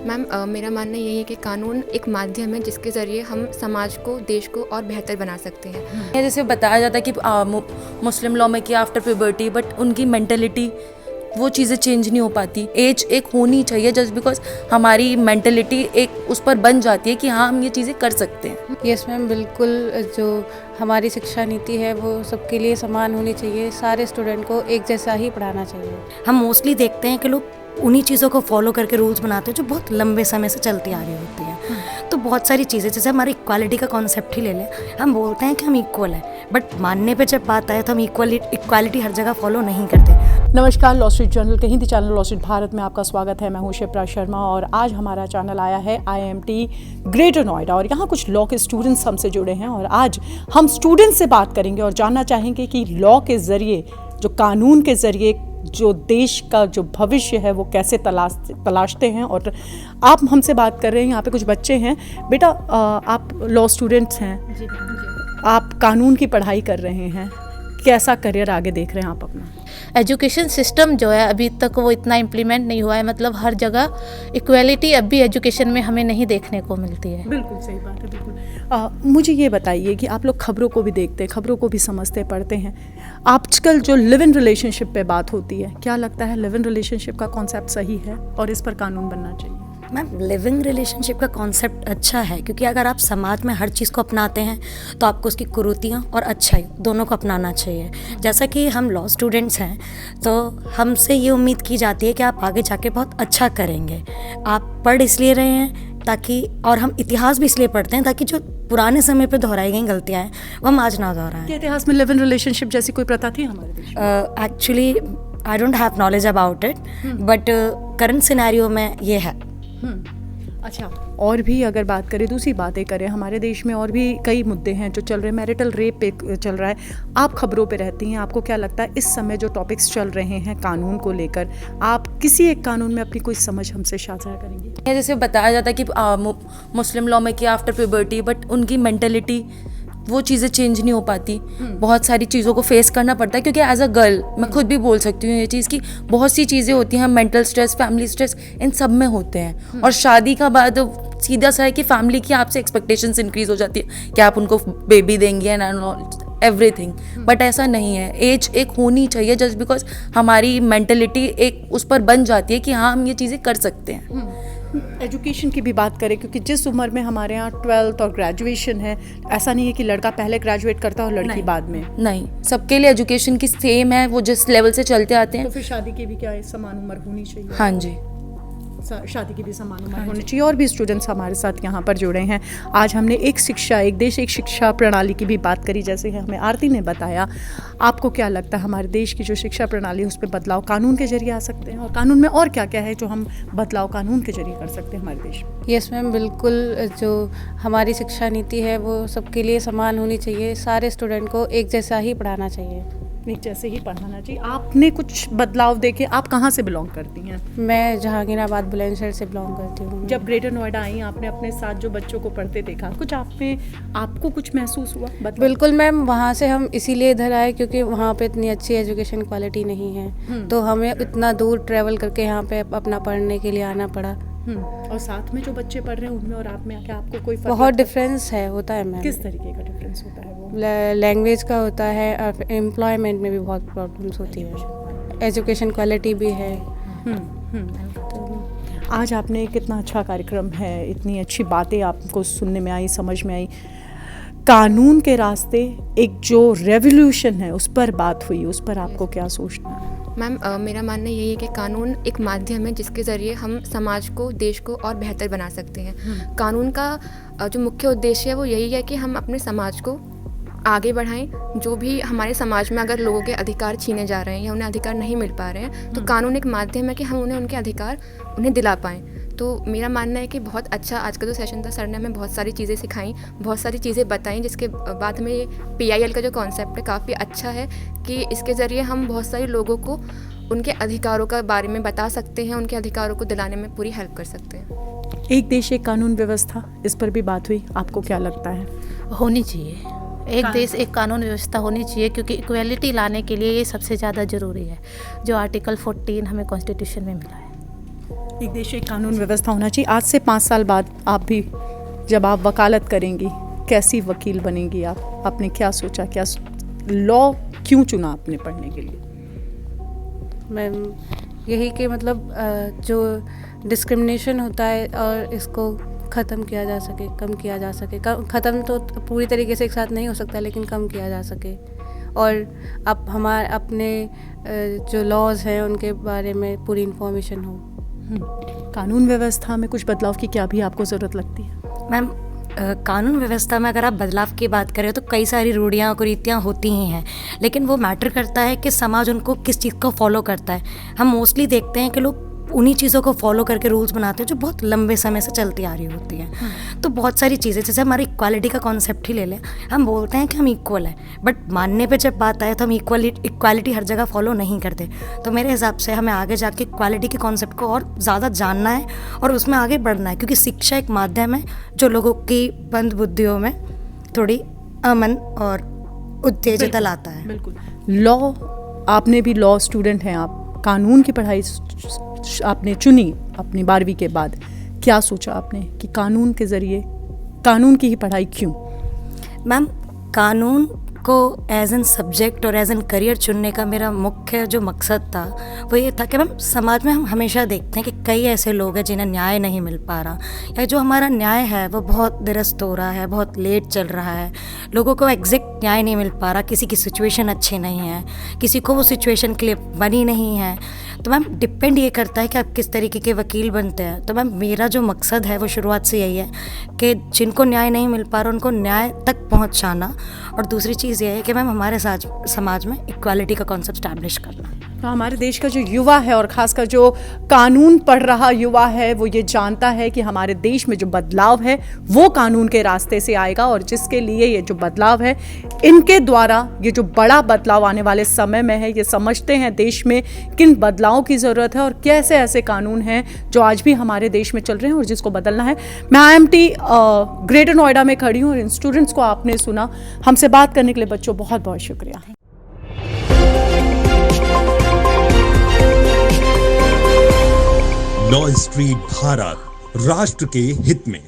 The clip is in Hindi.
मैम मेरा मानना यही है कि कानून एक माध्यम है जिसके ज़रिए हम समाज को, देश को और बेहतर बना सकते हैं। जैसे बताया जाता है कि मुस्लिम लॉ में किया आफ्टर प्यूबर्टी, बट उनकी मेंटलिटी वो चीज़ें चेंज नहीं हो पाती। एज एक होनी चाहिए जस्ट बिकॉज हमारी मेंटलिटी एक उस पर बन जाती है कि हाँ हम ये चीज़ें कर सकते हैं। यस मैम, बिल्कुल। जो हमारी शिक्षा नीति है वो सबके लिए समान होनी चाहिए, सारे स्टूडेंट को एक जैसा ही पढ़ाना चाहिए। हम मोस्टली देखते हैं कि लोग उन्हीं चीज़ों को फॉलो करके रूल्स बनाते हैं जो बहुत लंबे समय से चलती आ रही होती हैं। तो बहुत सारी चीज़ें, जैसे हमारी इक्वालिटी का कॉन्सेप्ट ही ले लें, हम बोलते हैं कि हम इक्वल हैं, बट मानने पे जब बात आए तो हम इक्वालिटी हर जगह फॉलो नहीं करते। नमस्कार, लॉ स्ट्रीट जर्नल के Hindi channel law street Bharat में आपका स्वागत है। मैं हूं शिप्रा शर्मा और आज हमारा चैनल आया है IIMT ग्रेटर नोएडा और यहाँ कुछ लॉ के स्टूडेंट्स हमसे जुड़े हैं और आज हम स्टूडेंट्स से बात करेंगे और जानना चाहेंगे कि लॉ के ज़रिए, जो कानून के ज़रिए जो देश का जो भविष्य है वो कैसे तलाशते हैं। और आप हमसे बात कर रहे हैं, यहाँ पे कुछ बच्चे हैं। बेटा, आप लॉ स्टूडेंट्स हैं जी, आप कानून की पढ़ाई कर रहे हैं, कैसा करियर आगे देख रहे हैं आप अपना? एजुकेशन सिस्टम जो है अभी तक वो इतना इम्प्लीमेंट नहीं हुआ है, मतलब हर जगह इक्वालिटी अब भी एजुकेशन में हमें नहीं देखने को मिलती है। बिल्कुल सही बात है, बिल्कुल। मुझे ये बताइए कि आप लोग खबरों को भी देखते हैं, खबरों को भी समझते पढ़ते हैं। आजकल जो लिव इन रिलेशनशिप पे बात होती है, क्या लगता है लिव इन रिलेशनशिप का कॉन्सेप्ट सही है और इस पर कानून बनना चाहिए? मैम, लिविंग रिलेशनशिप का कॉन्सेप्ट अच्छा है क्योंकि अगर आप समाज में हर चीज़ को अपनाते हैं तो आपको उसकी कुरीतियाँ और अच्छाई दोनों को अपनाना चाहिए। जैसा कि हम लॉ स्टूडेंट्स हैं तो हमसे ये उम्मीद की जाती है कि आप आगे जाके बहुत अच्छा करेंगे। आप पढ़ इसलिए रहे हैं ताकि, और हम इतिहास भी इसलिए पढ़ते हैं ताकि जो पुराने समय पे दोहराई गई गलतियाँ हैं वो हम आज ना दोहराएं। क्या इतिहास में लिव इन रिलेशनशिप जैसी कोई प्रथा थी हमारे देश में? Actually I don't have knowledge about it, but current scenario में ये है। अच्छा, और भी अगर बात करें, दूसरी बातें करें, हमारे देश में और भी कई मुद्दे हैं जो चल रहे हैं। मैरिटल रेप पे चल रहा है, आप खबरों पे रहती हैं, आपको क्या लगता है इस समय जो टॉपिक्स चल रहे हैं कानून को लेकर, आप किसी एक कानून में अपनी कोई समझ हमसे साझा करेंगी? जैसे बताया जाता है कि मुस्लिम लॉ में किया आफ्टर प्यूबर्टी, बट उनकी मेंटलिटी वो चीज़ें चेंज नहीं हो पाती। बहुत सारी चीज़ों को फेस करना पड़ता है क्योंकि एज अ गर्ल मैं खुद भी बोल सकती हूँ ये चीज़ कि बहुत सी चीज़ें होती हैं, मेंटल स्ट्रेस, फैमिली स्ट्रेस, इन सब में होते हैं। और शादी का बाद सीधा सा है कि फैमिली की आपसे एक्सपेक्टेशंस इंक्रीज हो जाती है कि आप उनको बेबी देंगे एंड एवरीथिंग, बट ऐसा नहीं है। एज एक होनी चाहिए जस्ट बिकॉज हमारी मेंटलिटी एक उस पर बन जाती है कि हाँ हम ये चीज़ें कर सकते हैं। एजुकेशन की भी बात करें, क्योंकि जिस उम्र में हमारे यहाँ 12th और ग्रेजुएशन है, ऐसा नहीं है कि लड़का पहले ग्रेजुएट करता है और लड़की बाद में। नहीं, सबके लिए एजुकेशन की सेम है, वो जिस लेवल से चलते आते हैं। तो फिर शादी की भी क्या समान उम्र होनी चाहिए? हाँ जी, शादी की भी समान उम्र होनी चाहिए। और भी स्टूडेंट्स हमारे साथ यहाँ पर जुड़े हैं। आज हमने एक शिक्षा, एक देश, एक शिक्षा प्रणाली की भी बात करी, जैसे हमें आरती ने बताया। आपको क्या लगता है हमारे देश की जो शिक्षा प्रणाली है उस पर बदलाव कानून के जरिए आ सकते हैं? और कानून में और क्या क्या है जो हम बदलाव कानून के जरिए कर सकते हैं हमारे देश में? यस मैम, बिल्कुल। जो हमारी शिक्षा नीति है वो सबके लिए समान होनी चाहिए, सारे स्टूडेंट को एक जैसा ही पढ़ाना चाहिए। एक जैसे ही पढ़ाना चाहिए। आपने कुछ बदलाव देखे? आप कहाँ से बिलोंग करती हैं? मैं जहांगीराबाद बुलंदशहर से बिलोंग करती हूँ। जब ग्रेटर नोएडा आई, आपने अपने साथ जो बच्चों को पढ़ते देखा, कुछ आपको कुछ महसूस हुआ? बिल्कुल मैम, वहाँ से हम इसीलिए इधर आए क्योंकि वहाँ पे इतनी अच्छी एजुकेशन क्वालिटी नहीं है, तो हमें इतना दूर ट्रैवल करके यहाँ पे अपना पढ़ने के लिए आना पड़ा। और साथ में जो बच्चे पढ़ रहे हैं उनमें और आप में क्या आपको कोई फर्क? बहुत डिफरेंस है, होता है मैम। किस तरीके का डिफरेंस होता है वो? लैंग्वेज का होता है और एम्प्लॉयमेंट में भी बहुत प्रॉब्लम्स होती है, एजुकेशन क्वालिटी भी है। तो आज आपने कितना अच्छा कार्यक्रम है, इतनी अच्छी बातें आपको सुनने में आई, समझ में आई। कानून के रास्ते एक जो रेवोल्यूशन है उस पर बात हुई, उस पर आपको क्या सोचना है? मैम मेरा मानना यही है कि कानून एक माध्यम है जिसके ज़रिए हम समाज को, देश को और बेहतर बना सकते हैं। कानून का जो मुख्य उद्देश्य है वो यही है कि हम अपने समाज को आगे बढ़ाएं। जो भी हमारे समाज में अगर लोगों के अधिकार छीने जा रहे हैं या उन्हें अधिकार नहीं मिल पा रहे हैं, तो कानून एक माध्यम है कि हम उन्हें उनके अधिकार उन्हें दिला पाएँ। तो मेरा मानना है कि बहुत अच्छा आज का जो सेशन था, सर ने हमें बहुत सारी चीज़ें सिखाई, बहुत सारी चीज़ें बताई, जिसके बाद हमें ये PIL का जो कॉन्सेप्ट है काफ़ी अच्छा है कि इसके ज़रिए हम बहुत सारे लोगों को उनके अधिकारों के बारे में बता सकते हैं, उनके अधिकारों को दिलाने में पूरी हेल्प कर सकते हैं। एक देश एक कानून व्यवस्था, इस पर भी बात हुई, आपको क्या लगता है? होनी चाहिए। एक देश एक कानून व्यवस्था होनी चाहिए क्योंकि इक्वालिटी लाने के लिए ये सबसे ज़्यादा ज़रूरी है, जो आर्टिकल 14 हमें कॉन्स्टिट्यूशन में मिला है। एक देश एक कानून व्यवस्था होना चाहिए। आज से 5 साल बाद आप भी जब आप वकालत करेंगी, कैसी वकील बनेंगी आप? आपने क्या सोचा, क्या लॉ क्यों चुना आपने पढ़ने के लिए? मैम यही कि मतलब जो डिस्क्रिमिनेशन होता है और इसको ख़त्म किया जा सके, कम किया जा सके। ख़त्म तो पूरी तरीके से एक साथ नहीं हो सकता, लेकिन कम किया जा सके। और अब हमारे अपने जो लॉज हैं उनके बारे में पूरी इन्फॉर्मेशन हो। कानून व्यवस्था में कुछ बदलाव की क्या भी आपको ज़रूरत लगती है? मैम कानून व्यवस्था में अगर आप बदलाव की बात करें तो कई सारी रूढ़ियाँ कुरीतियाँ होती ही हैं, लेकिन वो मैटर करता है कि समाज उनको किस चीज़ को फॉलो करता है। हम मोस्टली देखते हैं कि लोग उन्हीं चीज़ों को फॉलो करके रूल्स बनाते हैं जो बहुत लंबे समय से चलती आ रही होती हैं। तो बहुत सारी चीज़ें, जैसे हमारी इक्वालिटी का कॉन्सेप्ट ही ले लें, हम बोलते हैं कि हम इक्वल हैं, बट मानने पे जब बात आए तो हम इक्वालिटी हर जगह फॉलो नहीं करते। तो मेरे हिसाब से हमें आगे जाके इक्वालिटी के कॉन्सेप्ट को और ज़्यादा जानना है और उसमें आगे बढ़ना है, क्योंकि शिक्षा एक माध्यम है जो लोगों की बंद बुद्धियों में थोड़ी अमन और उत्तेजता लाता है। बिल्कुल। लॉ, आपने भी लॉ स्टूडेंट हैं आप, कानून की पढ़ाई आपने चुनी अपनी 12वीं के बाद। क्या सोचा आपने कि कानून के ज़रिए, कानून की ही पढ़ाई क्यों? मैम कानून को एज एन सब्जेक्ट और एज एन करियर चुनने का मेरा मुख्य जो मकसद था वो ये था कि मैम समाज में हम हमेशा देखते हैं कि कई ऐसे लोग हैं जिन्हें न्याय नहीं मिल पा रहा, या जो हमारा न्याय है वो बहुत निरस्त हो रहा है, बहुत लेट चल रहा है, लोगों को एग्जैक्ट न्याय नहीं मिल पा रहा, किसी की सिचुएशन अच्छी नहीं है, किसी को वो सिचुएशन के लिए बनी नहीं है। तो मैम डिपेंड ये करता है कि आप किस तरीके के वकील बनते हैं। तो मैम मेरा जो मकसद है वो शुरुआत से यही है कि जिनको न्याय नहीं मिल पा रहा उनको न्याय तक पहुंचाना, और दूसरी चीज़ ये है कि मैम हमारे समाज में इक्वालिटी का कॉन्सेप्ट स्टैब्लिश करना। तो हमारे देश का जो युवा है और ख़ासकर जो कानून पढ़ रहा युवा है वो ये जानता है कि हमारे देश में जो बदलाव है वो कानून के रास्ते से आएगा, और जिसके लिए ये जो बदलाव है इनके द्वारा ये जो बड़ा बदलाव आने वाले समय में है, ये समझते हैं देश में किन बदलावों की ज़रूरत है और कैसे ऐसे कानून हैं जो आज भी हमारे देश में चल रहे हैं और जिसको बदलना है। मैं IMT ग्रेटर नोएडा में खड़ी हूँ और इन स्टूडेंट्स को आपने सुना। हमसे बात करने के लिए बच्चों बहुत बहुत शुक्रिया। लॉ स्ट्रीट भारत, राष्ट्र के हित में।